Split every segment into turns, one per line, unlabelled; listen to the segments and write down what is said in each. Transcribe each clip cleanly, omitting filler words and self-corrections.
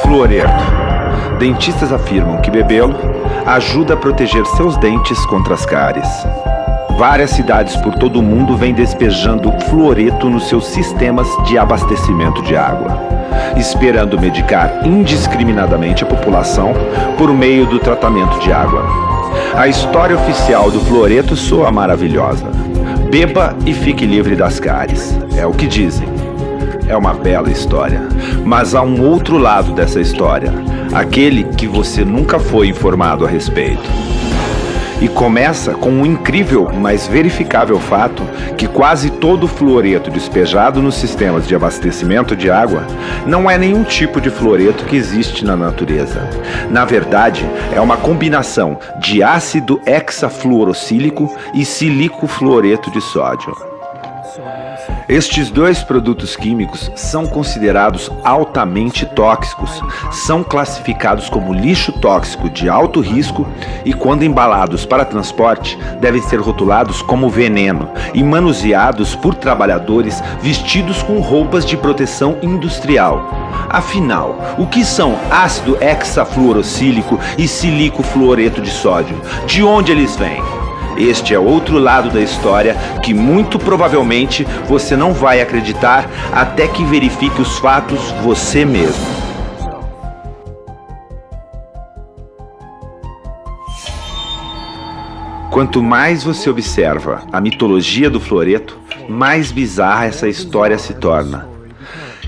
Fluoreto. Dentistas afirmam que bebê-lo ajuda a proteger seus dentes contra as cáries. Várias cidades por todo o mundo vêm despejando fluoreto nos seus sistemas de abastecimento de água, esperando medicar indiscriminadamente a população por meio do tratamento de água. A história oficial do fluoreto soa maravilhosa. Beba e fique livre das cáries. É o que dizem. É uma bela história. Mas há um outro lado dessa história, aquele que você nunca foi informado a respeito. E começa com um incrível, mas verificável fato que quase todo o fluoreto despejado nos sistemas de abastecimento de água não é nenhum tipo de fluoreto que existe na natureza. Na verdade, é uma combinação de ácido hexafluorosílico e silicofluoreto de sódio. Estes dois produtos químicos são considerados altamente tóxicos, são classificados como lixo tóxico de alto risco e, quando embalados para transporte, devem ser rotulados como veneno e manuseados por trabalhadores vestidos com roupas de proteção industrial. Afinal, o que são ácido hexafluorosílico e silicofluoreto de sódio? De onde eles vêm? Este é outro lado da história que muito provavelmente você não vai acreditar até que verifique os fatos você mesmo. Quanto mais você observa a mitologia do fluoreto, mais bizarra essa história se torna.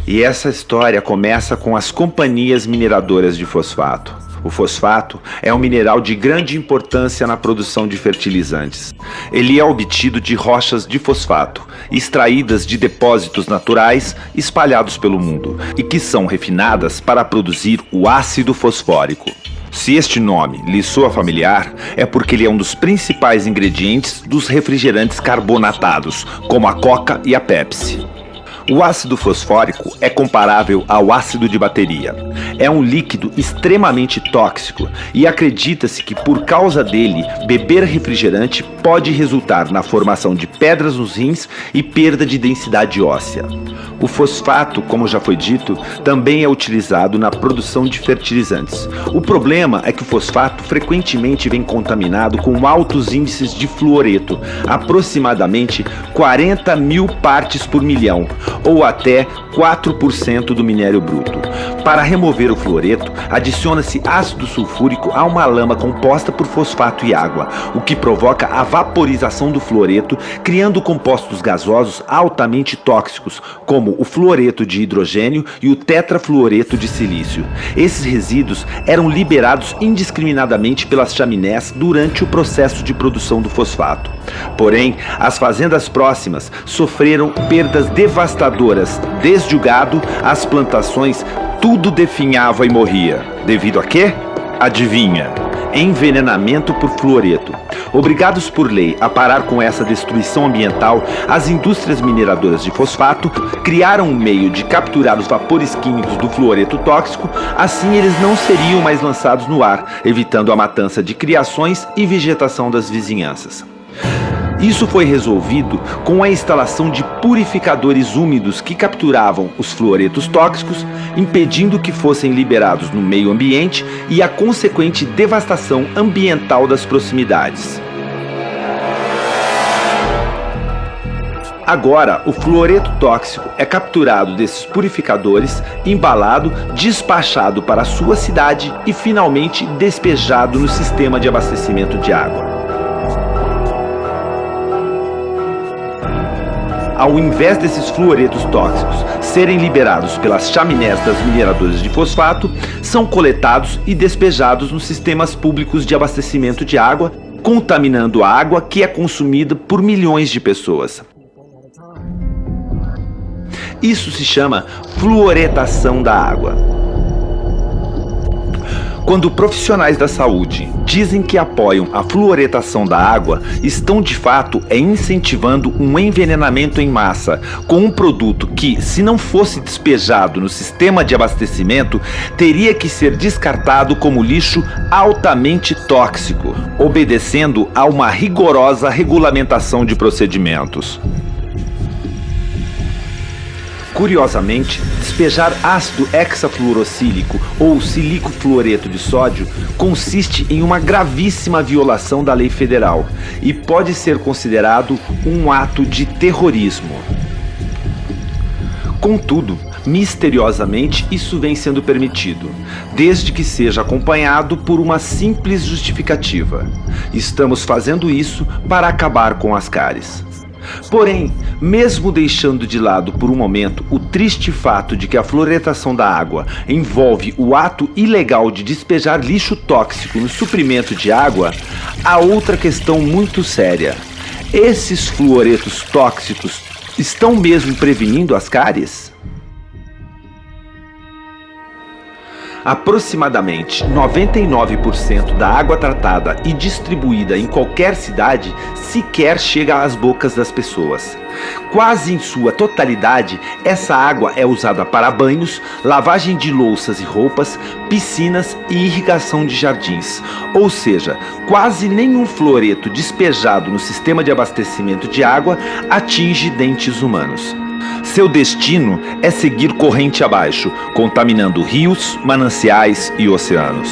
E essa história começa com as companhias mineradoras de fosfato. O fosfato é um mineral de grande importância na produção de fertilizantes. Ele é obtido de rochas de fosfato, extraídas de depósitos naturais espalhados pelo mundo, e que são refinadas para produzir o ácido fosfórico. Se este nome lhe soa familiar, é porque ele é um dos principais ingredientes dos refrigerantes carbonatados, como a Coca e a Pepsi. O ácido fosfórico é comparável ao ácido de bateria. É um líquido extremamente tóxico e acredita-se que por causa dele, beber refrigerante pode resultar na formação de pedras nos rins e perda de densidade óssea. O fosfato, como já foi dito, também é utilizado na produção de fertilizantes. O problema é que o fosfato frequentemente vem contaminado com altos índices de fluoreto, aproximadamente 40 mil partes por milhão, ou até 4% do minério bruto. Para remover o fluoreto, adiciona-se ácido sulfúrico a uma lama composta por fosfato e água, o que provoca a vaporização do fluoreto, criando compostos gasosos altamente tóxicos, como o fluoreto de hidrogênio e o tetrafluoreto de silício. Esses resíduos eram liberados indiscriminadamente pelas chaminés durante o processo de produção do fosfato. Porém, as fazendas próximas sofreram perdas devastadoras, desde o gado às plantações, tudo definhava e morria. Devido a quê? Adivinha? Envenenamento por fluoreto. Obrigados por lei a parar com essa destruição ambiental, as indústrias mineradoras de fosfato criaram um meio de capturar os vapores químicos do fluoreto tóxico, assim eles não seriam mais lançados no ar, evitando a matança de criações e vegetação das vizinhanças. Isso foi resolvido com a instalação de purificadores úmidos que capturavam os fluoretos tóxicos, impedindo que fossem liberados no meio ambiente e a consequente devastação ambiental das proximidades. Agora, o fluoreto tóxico é capturado desses purificadores, embalado, despachado para a sua cidade e finalmente despejado no sistema de abastecimento de água. Ao invés desses fluoretos tóxicos serem liberados pelas chaminés das mineradoras de fosfato, são coletados e despejados nos sistemas públicos de abastecimento de água, contaminando a água que é consumida por milhões de pessoas. Isso se chama fluoretação da água. Quando profissionais da saúde dizem que apoiam a fluoretação da água, estão de fato incentivando um envenenamento em massa com um produto que, se não fosse despejado no sistema de abastecimento, teria que ser descartado como lixo altamente tóxico, obedecendo a uma rigorosa regulamentação de procedimentos. Curiosamente, despejar ácido hexafluorosílico ou silício fluoreto de sódio consiste em uma gravíssima violação da lei federal e pode ser considerado um ato de terrorismo. Contudo, misteriosamente, isso vem sendo permitido, desde que seja acompanhado por uma simples justificativa. Estamos fazendo isso para acabar com as cáries. Porém, mesmo deixando de lado por um momento o triste fato de que a fluoretação da água envolve o ato ilegal de despejar lixo tóxico no suprimento de água, há outra questão muito séria. Esses fluoretos tóxicos estão mesmo prevenindo as cáries? Aproximadamente 99% da água tratada e distribuída em qualquer cidade sequer chega às bocas das pessoas. Quase em sua totalidade, essa água é usada para banhos, lavagem de louças e roupas, piscinas e irrigação de jardins. Ou seja, quase nenhum fluoreto despejado no sistema de abastecimento de água atinge dentes humanos. Seu destino é seguir corrente abaixo, contaminando rios, mananciais e oceanos.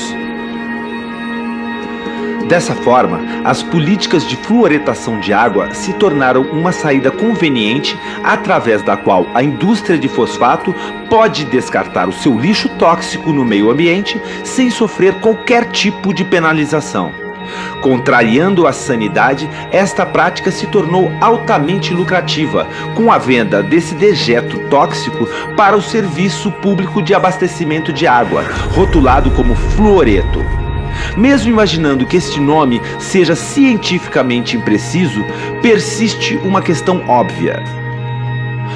Dessa forma, as políticas de fluoretação de água se tornaram uma saída conveniente através da qual a indústria de fosfato pode descartar o seu lixo tóxico no meio ambiente sem sofrer qualquer tipo de penalização. Contrariando a sanidade, esta prática se tornou altamente lucrativa, com a venda desse dejeto tóxico para o serviço público de abastecimento de água, rotulado como fluoreto. Mesmo imaginando que este nome seja cientificamente impreciso, persiste uma questão óbvia.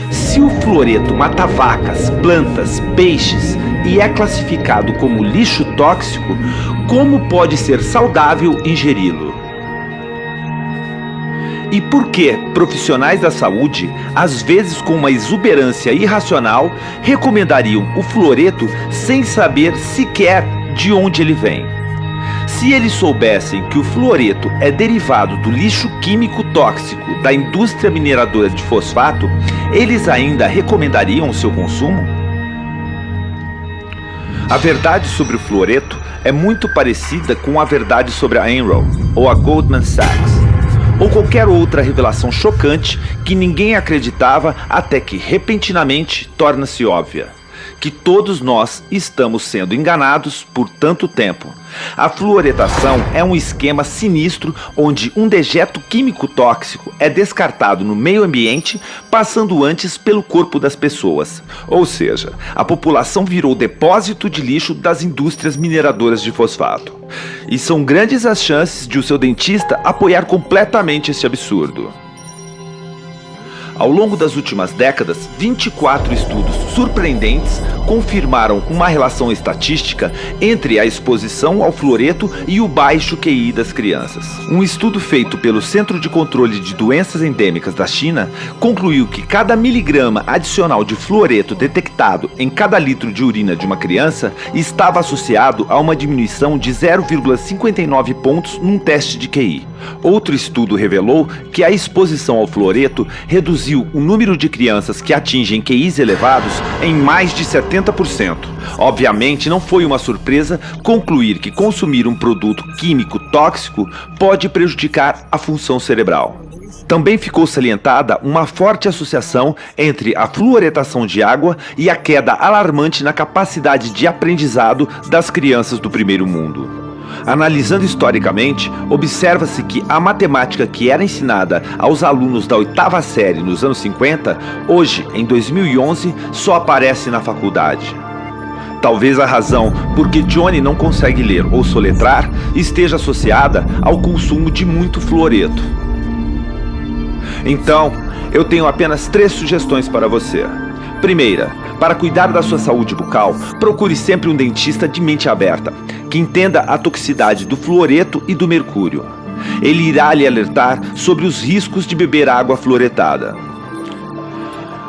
Se o fluoreto mata vacas, plantas, peixes e é classificado como lixo tóxico, como pode ser saudável ingeri-lo? E por que profissionais da saúde, às vezes com uma exuberância irracional, recomendariam o fluoreto sem saber sequer de onde ele vem? Se eles soubessem que o fluoreto é derivado do lixo químico tóxico da indústria mineradora de fosfato, eles ainda recomendariam o seu consumo? A verdade sobre o fluoreto é muito parecida com a verdade sobre a Enron ou a Goldman Sachs, ou qualquer outra revelação chocante que ninguém acreditava até que repentinamente torna-se óbvia. Que todos nós estamos sendo enganados por tanto tempo. A fluoretação é um esquema sinistro onde um dejeto químico tóxico é descartado no meio ambiente, passando antes pelo corpo das pessoas. Ou seja, a população virou depósito de lixo das indústrias mineradoras de fosfato. E são grandes as chances de o seu dentista apoiar completamente este absurdo. Ao longo das últimas décadas, 24 estudos surpreendentes confirmaram uma relação estatística entre a exposição ao fluoreto e o baixo QI das crianças. Um estudo feito pelo Centro de Controle de Doenças Endêmicas da China concluiu que cada miligrama adicional de fluoreto detectado em cada litro de urina de uma criança estava associado a uma diminuição de 0,59 pontos num teste de QI. Outro estudo revelou que a exposição ao fluoreto reduziu o número de crianças que atingem QIs elevados em mais de 70%. Obviamente, não foi uma surpresa concluir que consumir um produto químico tóxico pode prejudicar a função cerebral. Também ficou salientada uma forte associação entre a fluoretação de água e a queda alarmante na capacidade de aprendizado das crianças do primeiro mundo. Analisando historicamente, observa-se que a matemática que era ensinada aos alunos da 8ª série nos anos 50, hoje, em 2011, só aparece na faculdade. Talvez a razão por que Johnny não consegue ler ou soletrar esteja associada ao consumo de muito fluoreto. Então, eu tenho apenas 3 sugestões para você. Primeira, para cuidar da sua saúde bucal, procure sempre um dentista de mente aberta, que entenda a toxicidade do fluoreto e do mercúrio. Ele irá lhe alertar sobre os riscos de beber água fluoretada.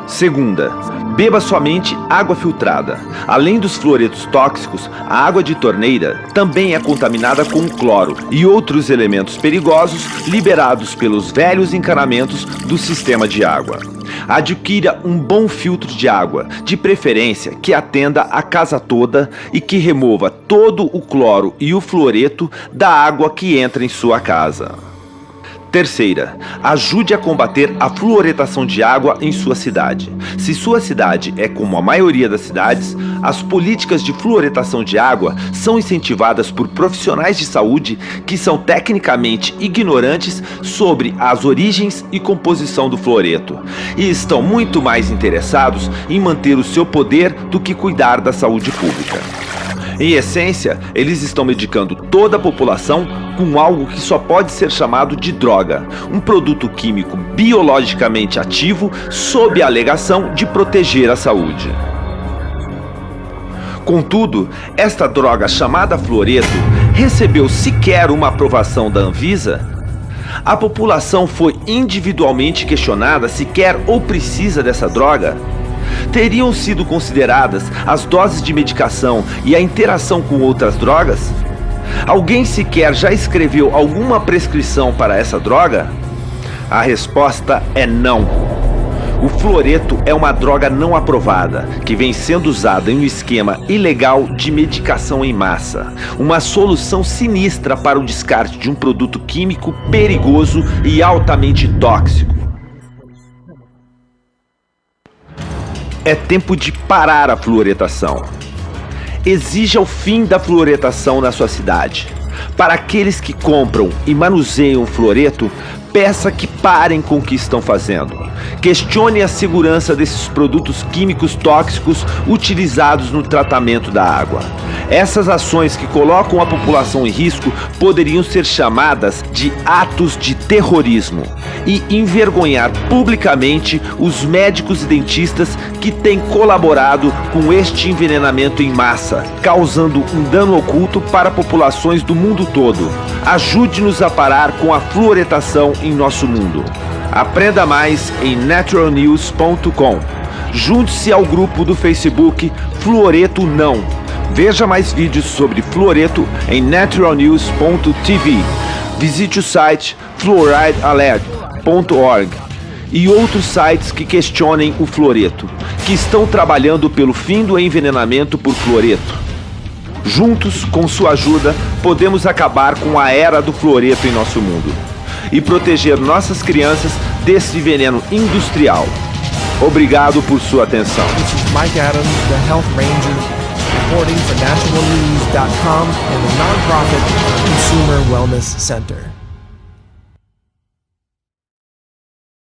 Segunda, beba somente água filtrada. Além dos fluoretos tóxicos, a água de torneira também é contaminada com cloro e outros elementos perigosos liberados pelos velhos encanamentos do sistema de água. Adquira um bom filtro de água, de preferência que atenda a casa toda e que remova todo o cloro e o fluoreto da água que entra em sua casa. Terceira, ajude a combater a fluoretação de água em sua cidade. Se sua cidade é como a maioria das cidades, as políticas de fluoretação de água são incentivadas por profissionais de saúde que são tecnicamente ignorantes sobre as origens e composição do fluoreto e estão muito mais interessados em manter o seu poder do que cuidar da saúde pública. Em essência, eles estão medicando toda a população com algo que só pode ser chamado de droga, um produto químico biologicamente ativo sob a alegação de proteger a saúde. Contudo, esta droga chamada fluoreto recebeu sequer uma aprovação da Anvisa? A população foi individualmente questionada se quer ou precisa dessa droga? Teriam sido consideradas as doses de medicação e a interação com outras drogas? Alguém sequer já escreveu alguma prescrição para essa droga? A resposta é não. O fluoreto é uma droga não aprovada, que vem sendo usada em um esquema ilegal de medicação em massa. Uma solução sinistra para o descarte de um produto químico perigoso e altamente tóxico. É tempo de parar a fluoretação. Exija o fim da fluoretação na sua cidade. Para aqueles que compram e manuseiam o fluoreto, peça que parem com o que estão fazendo. Questione a segurança desses produtos químicos tóxicos utilizados no tratamento da água. Essas ações que colocam a população em risco poderiam ser chamadas de atos de terrorismo e envergonhar publicamente os médicos e dentistas que têm colaborado com este envenenamento em massa, causando um dano oculto para populações do mundo todo. Ajude-nos a parar com a fluoretação em nosso mundo. Aprenda mais em naturalnews.com. Junte-se ao grupo do Facebook Fluoreto Não. Veja mais vídeos sobre fluoreto em naturalnews.tv. Visite o site fluoridealert.org e outros sites que questionem o fluoreto, que estão trabalhando pelo fim do envenenamento por fluoreto. Juntos, com sua ajuda, podemos acabar com a era do fluoreto em nosso mundo e proteger nossas crianças desse veneno industrial. Obrigado por sua atenção.
This is Mike Adams, the Health Ranger, reporting for naturalnews.com and the nonprofit Consumer Wellness Center.